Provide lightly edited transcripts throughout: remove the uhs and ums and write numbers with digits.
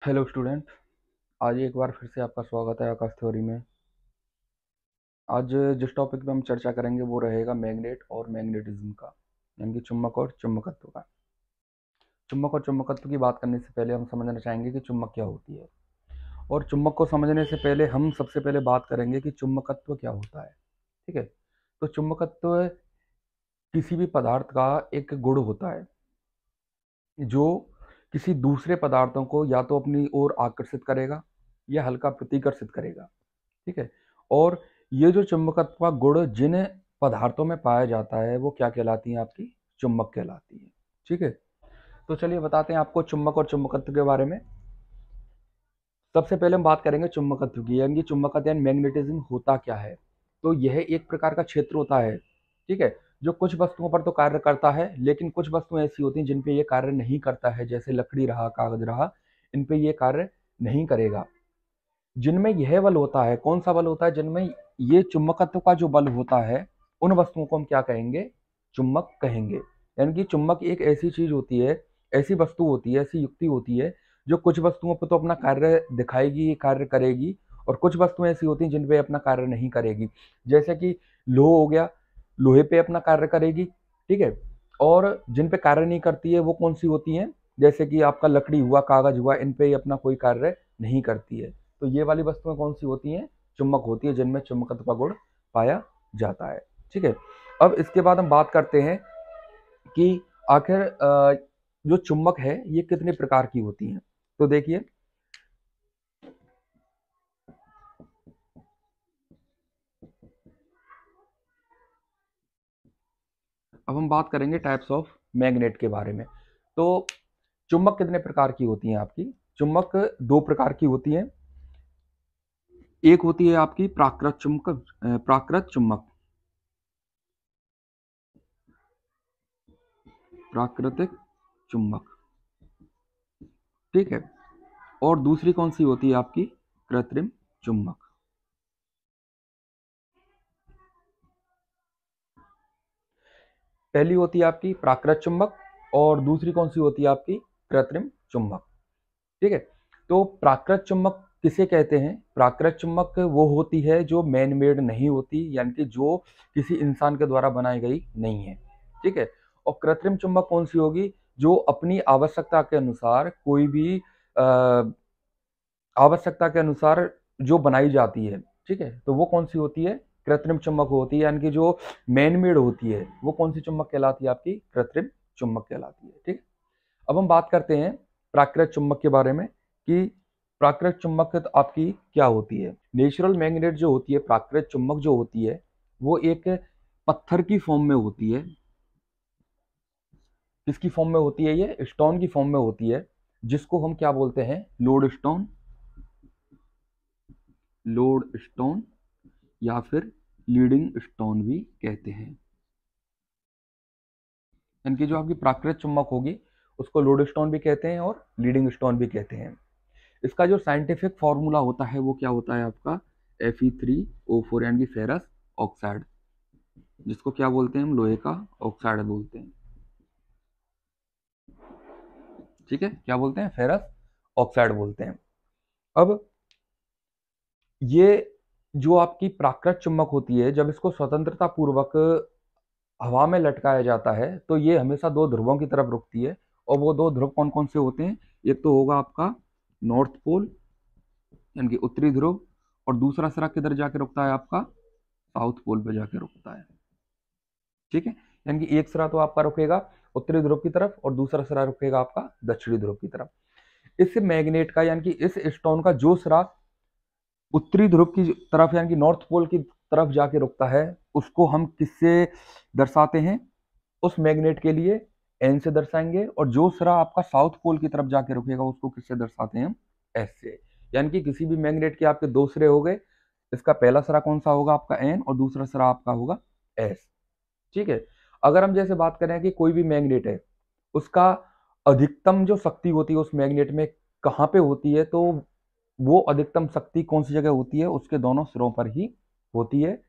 Hello student. आज एक बार फिर से आपका स्वागत है आकाश थ्योरी में। आज जिस टॉपिक पे हम चर्चा करेंगे वो रहेगा मैग्नेट और मैग्नेटिज्म का, यानी कि चुंबक और चुंबकत्व का। चुंबक और चुंबकत्व की बात करने से पहले हम समझना चाहेंगे कि चुंबक क्या होती है, और चुंबक को समझने से पहले हम सबसे पहले बात करेंगे कि चुंबकत्व क्या होता है। ठीक है। तो चुंबकत्व किसी भी पदार्थ का एक गुण होता है जो किसी दूसरे पदार्थों को या तो अपनी ओर आकर्षित करेगा या हल्का प्रतिकर्षित करेगा। ठीक है। और ये जो चुंबकत्व का गुण जिन पदार्थों में पाया जाता है वो क्या कहलाती हैं? आपकी चुंबक कहलाती है। ठीक है। तो चलिए बताते हैं आपको चुंबक और चुंबकत्व के बारे में। सबसे पहले हम बात करेंगे चुंबकत्व की, यानी कि चुंबकत्व यानी मैग्नेटिज्म होता क्या है। तो यह एक प्रकार का क्षेत्र होता है, ठीक है, जो कुछ वस्तुओं पर तो कार्य करता है, लेकिन कुछ वस्तुएं ऐसी होती हैं जिन पे ये कार्य नहीं करता है, जैसे लकड़ी रहा, कागज रहा, इन पे ये कार्य नहीं करेगा। जिनमें यह बल होता है, कौन सा बल होता है? जिनमें ये चुंबकत्व का जो बल होता है, उन वस्तुओं को हम क्या कहेंगे? चुंबक कहेंगे। यानी कि चुंबक एक ऐसी चीज होती है, ऐसी वस्तु होती है, ऐसी युक्ति होती है जो कुछ वस्तुओं पर तो अपना कार्य दिखाएगी, कार्य करेगी, और कुछ वस्तुएं ऐसी होती हैं जिन पे अपना कार्य नहीं करेगी। जैसे कि लोह हो गया, लोहे पे अपना कार्य करेगी, ठीक है। और जिन पे कार्य नहीं करती है वो कौन सी होती हैं? जैसे कि आपका लकड़ी हुआ, कागज हुआ, इन पे अपना कोई कार्य नहीं करती है। तो ये वाली वस्तुएं कौन सी होती हैं? चुंबक होती है, जिनमें चुंबकत्व का गुण पाया जाता है। ठीक है। अब इसके बाद हम बात करते हैं कि आखिर जो चुंबक है ये कितने प्रकार की होती हैं। तो देखिए, अब हम बात करेंगे टाइप्स ऑफ मैग्नेट के बारे में। तो चुंबक कितने प्रकार की होती हैं? आपकी चुंबक दो प्रकार की होती हैं। एक होती है आपकी प्राकृत चुंबक, प्राकृत चुंबक, प्राकृतिक चुंबक, ठीक है। और दूसरी कौन सी होती है? आपकी कृत्रिम चुंबक। पहली होती है आपकी प्राकृत चुंबक, और दूसरी कौन सी होती है? आपकी कृत्रिम चुंबक। ठीक है। तो प्राकृत चुंबक किसे कहते हैं? प्राकृत चुंबक वो होती है जो मैन मेड नहीं होती, यानी कि जो किसी इंसान के द्वारा बनाई गई नहीं है। ठीक है। और कृत्रिम चुंबक कौन सी होगी? जो अपनी आवश्यकता के अनुसार कोई भी आवश्यकता के अनुसार जो बनाई जाती है। ठीक है। तो वो कौन सी होती है? कृत्रिम चुंबक होती है, यानी कि जो मैन मेड होती है वो कौन सी चुंबक कहलाती है? आपकी कृत्रिम चुंबक कहलाती है। ठीक है। अब हम बात करते हैं प्राकृत चुंबक के बारे में कि प्राकृत चुंबक आपकी क्या होती है। नेचुरल मैग्नेट जो होती है, प्राकृत चुंबक जो होती है, वो एक पत्थर की फॉर्म में होती है। किसकी फॉर्म में होती है? ये स्टोन की फॉर्म में होती है, जिसको हम क्या बोलते हैं? लोड स्टोन, लोड स्टोन, या फिर लीडिंग स्टोन भी कहते हैं। इनकी जो आपकी प्राकृत चुंबक होगी उसको लोड स्टोन भी कहते हैं और लीडिंग स्टोन भी कहते हैं। इसका जो साइंटिफिक फॉर्मूला होता है वो क्या होता है? आपका Fe3O4, यानी कि फेरस ऑक्साइड, जिसको क्या बोलते हैं? हम लोहे का ऑक्साइड बोलते हैं। ठीक है। क्या बोलते हैं? फेरस ऑक्साइड बोलते हैं। अब ये जो आपकी प्राकृत चुंबक होती है, जब इसको स्वतंत्रता पूर्वक हवा में लटकाया जाता है तो ये हमेशा दो ध्रुवों की तरफ रुकती है। और वो दो ध्रुव कौन कौन से होते हैं? एक तो होगा आपका नॉर्थ पोल, यानी कि उत्तरी ध्रुव, और दूसरा सिरा किधर जाके रुकता है? आपका साउथ पोल पे जाके रुकता है। ठीक है। यानी कि एक सिरा तो आपका रुकेगा उत्तरी ध्रुव की तरफ और दूसरा सिरा रुकेगा आपका दक्षिणी ध्रुव की तरफ। इस मैग्नेट का, यानी कि इस स्टोन का जो सिरा उत्तरी ध्रुव की तरफ यानी कि नॉर्थ पोल की तरफ जाके रुकता है, उसको हम किससे दर्शाते हैं? उस मैग्नेट के लिए एन से दर्शाएंगे, और जो सिरा आपका साउथ पोल की तरफ जाके रुकेगा उसको किससे दर्शाते हैं? हम एस से। यानी कि किसी भी मैग्नेट के आपके दो सिरे हो गए, इसका पहला सिरा कौन सा होगा? आपका एन, और दूसरा सिरा आपका होगा एस। ठीक है। अगर हम जैसे बात करें कि कोई भी मैग्नेट है, उसका अधिकतम जो शक्ति होती है उस मैग्नेट में कहाँ पे होती है, तो वो अधिकतम शक्ति कौन सी जगह होती है? उसके दोनों सिरों पर ही होती है।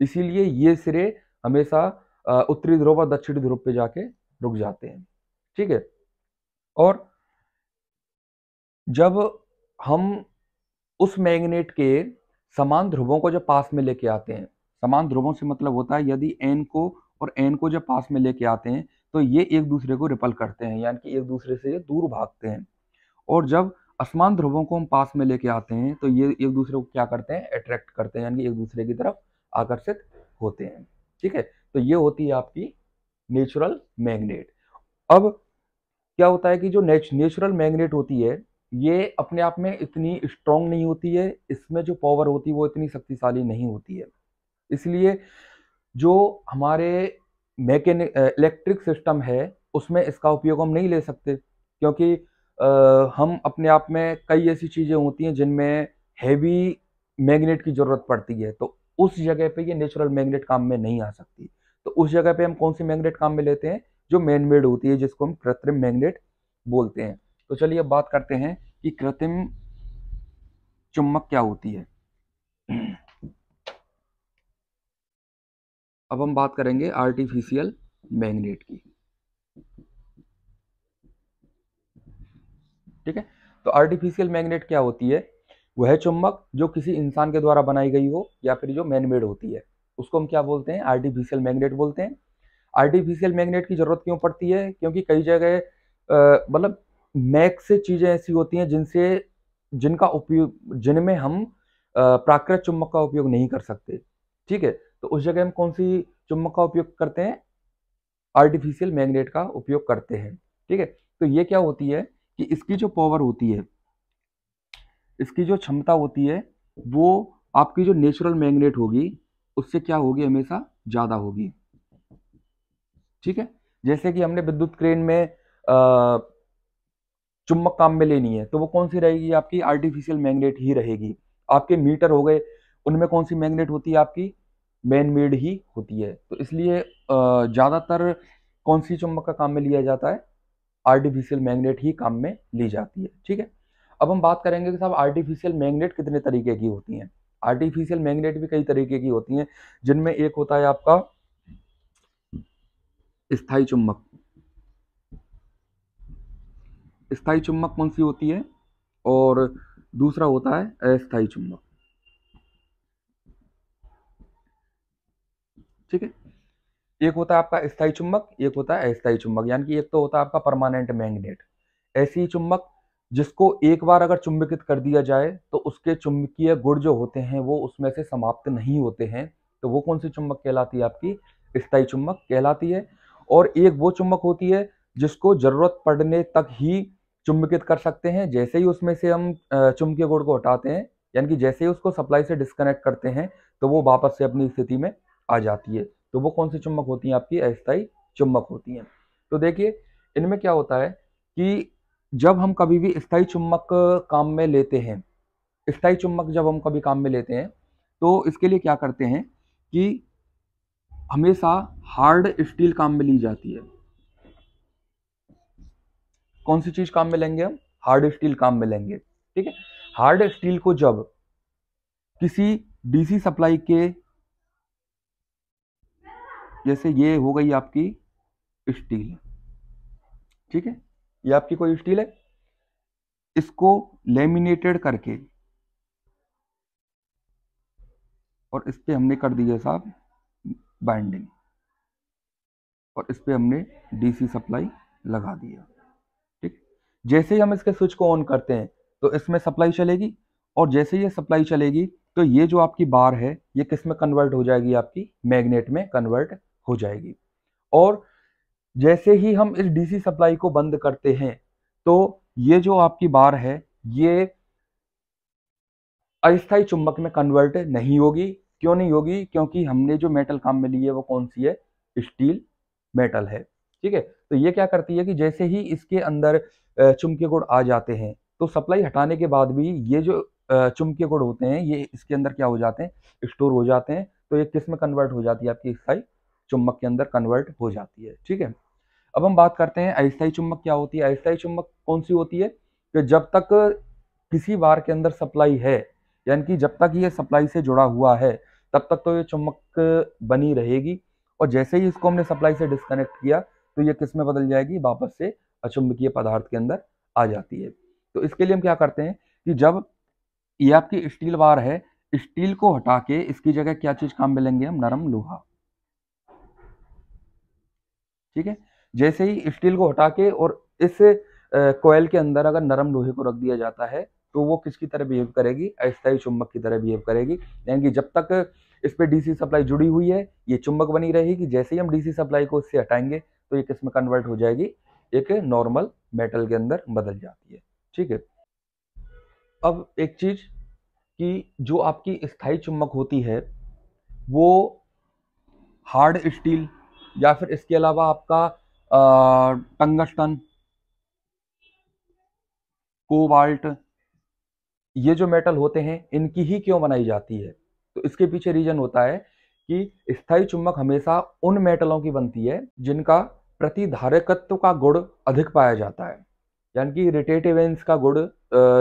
इसीलिए ये सिरे हमेशा उत्तरी ध्रुव और दक्षिणी ध्रुव पे जाके रुक जाते हैं। ठीक है। और जब हम उस मैग्नेट के समान ध्रुवों को जब पास में लेके आते हैं, समान ध्रुवों से मतलब होता है यदि एन को और एन को जब पास में लेके आते हैं तो ये एक दूसरे को रिपल करते हैं, यानी कि एक दूसरे से ये दूर भागते हैं। और जब असमान ध्रुवों को हम पास में लेके आते हैं तो ये एक दूसरे को क्या करते हैं, अट्रैक्ट करते हैं, यानी कि एक दूसरे की तरफ आकर्षित होते हैं। ठीक है, तो ये होती है आपकी नेचुरल मैग्नेट। अब क्या होता है कि जो नेचुरल मैग्नेट होती है ये अपने आप में इतनी स्ट्रांग नहीं होती है, इसमें जो पावर होती है वो इतनी शक्तिशाली नहीं होती है। इसलिए जो हमारे मैकेनिक इलेक्ट्रिक सिस्टम है उसमें इसका उपयोग हम नहीं ले सकते, क्योंकि हम अपने आप में कई ऐसी चीज़ें होती हैं जिनमें हैवी मैग्नेट की ज़रूरत पड़ती है, तो उस जगह पे ये नेचुरल मैग्नेट काम में नहीं आ सकती। तो उस जगह पे हम कौन सी मैग्नेट काम में लेते हैं, जो मैन मेड होती है, जिसको हम कृत्रिम मैग्नेट बोलते हैं। तो चलिए अब बात करते हैं कि कृत्रिम चुंबक क्या होती है। अब हम बात करेंगे आर्टिफिशियल मैग्नेट की। ठीक है, तो आर्टिफिशियल मैग्नेट क्या होती है, वह चुंबक जो किसी इंसान के द्वारा बनाई गई हो या फिर जो मैन मेड होती है, उसको हम क्या बोलते हैं, आर्टिफिशियल मैग्नेट बोलते हैं। आर्टिफिशियल मैग्नेट की जरूरत क्यों पड़ती है, क्योंकि कई जगह मतलब मैक्स से चीजें ऐसी होती हैं जिनका उपयोग जिनमें हम प्राकृतिक चुंबक का उपयोग नहीं कर सकते। ठीक है, तो उस जगह हम कौन सी चुंबक का उपयोग करते हैं, आर्टिफिशियल मैग्नेट का उपयोग करते हैं। ठीक है, तो ये क्या होती है कि इसकी जो पावर होती है, इसकी जो क्षमता होती है, वो आपकी जो नेचुरल मैग्नेट होगी उससे क्या होगी, हमेशा ज्यादा होगी। ठीक है, जैसे कि हमने विद्युत क्रेन में चुंबक काम में लेनी है तो वो कौन सी रहेगी, आपकी आर्टिफिशियल मैग्नेट ही रहेगी। आपके मीटर हो गए, उनमें कौन सी मैग्नेट होती है, आपकी मैन मेड ही होती है। तो इसलिए ज्यादातर कौन सी चुंबक का काम में लिया जाता है, आर्टिफिशियल मैग्नेट ही काम में ली जाती है। ठीक है, अब हम बात करेंगे कि साहब आर्टिफिशियल मैग्नेट कितने तरीके की होती हैं। आर्टिफिशियल मैग्नेट भी कई तरीके की होती हैं, जिनमें एक होता है आपका स्थायी चुंबक। स्थायी चुंबक कौन सी होती है, और दूसरा होता है अस्थायी चुंबक। ठीक है, एक होता है आपका स्थायी चुंबक, एक होता है अस्थायी चुंबक, यानी कि एक तो होता है आपका परमानेंट मैग्नेट, ऐसी चुंबक जिसको एक बार अगर चुंबकित कर दिया जाए तो उसके चुंबकीय गुण जो होते हैं वो उसमें से समाप्त नहीं होते हैं, तो वो कौन सी चुंबक कहलाती है, आपकी स्थायी चुंबक कहलाती है। और एक वो चुंबक होती है जिसको जरूरत पड़ने तक ही चुंबकित कर सकते हैं, जैसे ही उसमें से हम चुंबकीय गुण को हटाते हैं, यानी कि जैसे ही उसको सप्लाई से डिस्कनेक्ट करते हैं तो वो वापस से अपनी स्थिति में आ जाती है। तो वो कौन सी चुंबक होती हैं, आपकी अस्थायी चुंबक होती हैं। तो देखिए इनमें क्या होता है कि जब हम कभी भी स्थायी चुंबक काम में लेते हैं, स्थायी चुंबक जब हम कभी काम में लेते हैं तो इसके लिए क्या करते हैं कि हमेशा हार्ड स्टील काम में ली जाती है। कौन सी चीज काम में लेंगे हम, हार्ड स्टील काम में लेंगे। ठीक है, हार्ड स्टील को जब किसी डीसी सप्लाई के, जैसे ये हो गई आपकी स्टील, ठीक है, ये आपकी कोई स्टील है, इसको लेमिनेटेड करके और इस पे हमने कर दिया साहब बाइंडिंग, और इस पे हमने डीसी सप्लाई लगा दिया। ठीक, जैसे ही हम इसके स्विच को ऑन करते हैं तो इसमें सप्लाई चलेगी, और जैसे ये सप्लाई चलेगी तो ये जो आपकी बार है ये किस में कन्वर्ट हो जाएगी, आपकी मैग्नेट में कन्वर्ट हो जाएगी। और जैसे ही हम इस डीसी सप्लाई को बंद करते हैं तो ये जो आपकी बार है ये अस्थायी चुंबक में कन्वर्ट नहीं होगी। क्यों नहीं होगी, क्योंकि हमने जो मेटल काम में ली है वो कौन सी है, स्टील मेटल है। ठीक है, तो ये क्या करती है कि जैसे ही इसके अंदर चुंबकीय गुण आ जाते हैं तो सप्लाई हटाने के बाद भी ये जो चुंबकीय गुण होते हैं ये इसके अंदर क्या हो जाते हैं, स्टोर हो जाते हैं। तो ये किस में कन्वर्ट हो जाती है, आपकी स्थायी चुंबक के अंदर कन्वर्ट हो जाती है। ठीक है, अब हम बात करते हैं अस्थायी चुंबक क्या होती है। अस्थायी चुंबक कौन सी होती है, कि जब तक किसी बार के अंदर सप्लाई है, यानी कि जब तक ये सप्लाई से जुड़ा हुआ है तब तक तो ये चुंबक बनी रहेगी, और जैसे ही इसको हमने सप्लाई से डिस्कनेक्ट किया तो ये किस में बदल जाएगी, वापस से अचुंबकीय पदार्थ के अंदर आ जाती है। तो इसके लिए हम क्या करते हैं कि जब ये आपकी स्टील बार है, स्टील को हटा के इसकी जगह क्या चीज काम में लेंगे हम, नरम लोहा। ठीक है, जैसे ही स्टील को हटा के और इस कॉइल के अंदर अगर नरम लोहे को रख दिया जाता है तो वो किसकी तरह बिहेव करेगी, अस्थायी चुंबक की तरह बिहेव करेगी। यानी कि जब तक इस पे डीसी सप्लाई जुड़ी हुई है ये चुंबक बनी रहेगी, जैसे ही हम डीसी सप्लाई को इससे हटाएंगे तो ये किस में कन्वर्ट हो जाएगी, एक नॉर्मल मेटल के अंदर बदल जाती है। ठीक है, अब एक चीज कि जो आपकी स्थायी चुंबक होती है वो हार्ड स्टील या फिर इसके अलावा आपका टंगस्टन, कोबाल्ट, ये जो मेटल होते हैं इनकी ही क्यों बनाई जाती है, तो इसके पीछे रीजन होता है कि स्थायी चुंबक हमेशा उन मेटलों की बनती है जिनका प्रतिधारकत्व का गुण अधिक पाया जाता है। यानी कि रिटेटिवेंस का गुण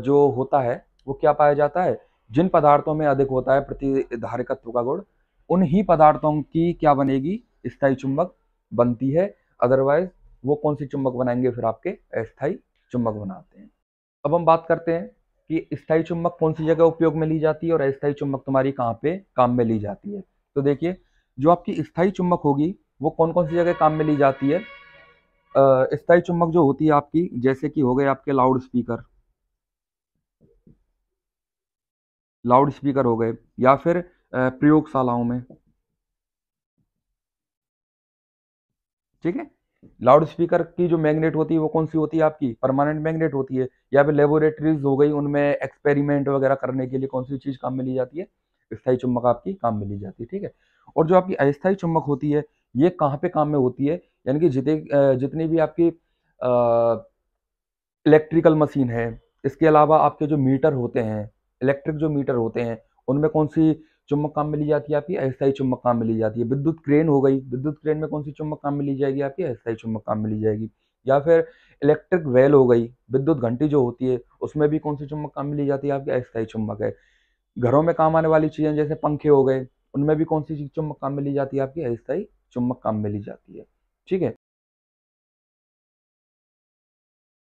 जो होता है वो क्या पाया जाता है, जिन पदार्थों में अधिक होता है प्रतिधारकत्व का गुण, उन ही पदार्थों की क्या बनेगी, स्थायी चुंबक बनती है। अदरवाइज वो कौन सी चुंबक बनाएंगे, फिर आपके अस्थायी चुंबक बनाते हैं। अब हम बात करते हैं कि स्थायी चुंबक कौन सी जगह उपयोग में ली जाती है और अस्थायी चुंबक तुम्हारी कहाँ पे काम में ली जाती है। तो देखिए, जो आपकी स्थायी चुंबक होगी वो कौन कौन सी जगह काम में ली जाती है। स्थायी चुंबक जो होती है आपकी, जैसे कि हो गए आपके लाउड स्पीकर हो गए, या फिर प्रयोगशालाओं में। ठीक है, लाउड स्पीकर की जो मैग्नेट होती है वो कौन सी होती है आपकी, परमानेंट मैग्नेट होती है। या फिर लेबोरेटरीज हो गई, उनमें एक्सपेरिमेंट वगैरह करने के लिए कौन सी चीज काम में ली जाती है, स्थायी चुंबक आपकी काम में ली जाती है। ठीक है, और जो आपकी अस्थायी चुंबक होती है ये कहाँ पे काम में होती है, यानी कि जितनी भी आपकी इलेक्ट्रिकल मशीन है, इसके अलावा आपके जो मीटर होते हैं, इलेक्ट्रिक जो मीटर होते हैं, उनमें कौन सी चुंबक काम में ली जाती है आपकी, अस्थायी चुंबक काम में ली जाती है। विद्युत क्रेन हो गई, विद्युत क्रेन में कौन सी चुंबक काम में ली जाएगी आपकी, अस्थायी चुंबक काम में ली जाएगी। या फिर इलेक्ट्रिक वेल हो गई, विद्युत घंटी जो होती है उसमें भी कौन सी चुंबक काम में ली जाती है आपकी, अस्थायी चुंबक है। घरों में काम आने वाली चीजें जैसे पंखे हो गए, उनमें भी कौन सी चुंबक काम में ली जाती है आपकी, अस्थायी चुंबक काम में ली जाती है। ठीक है।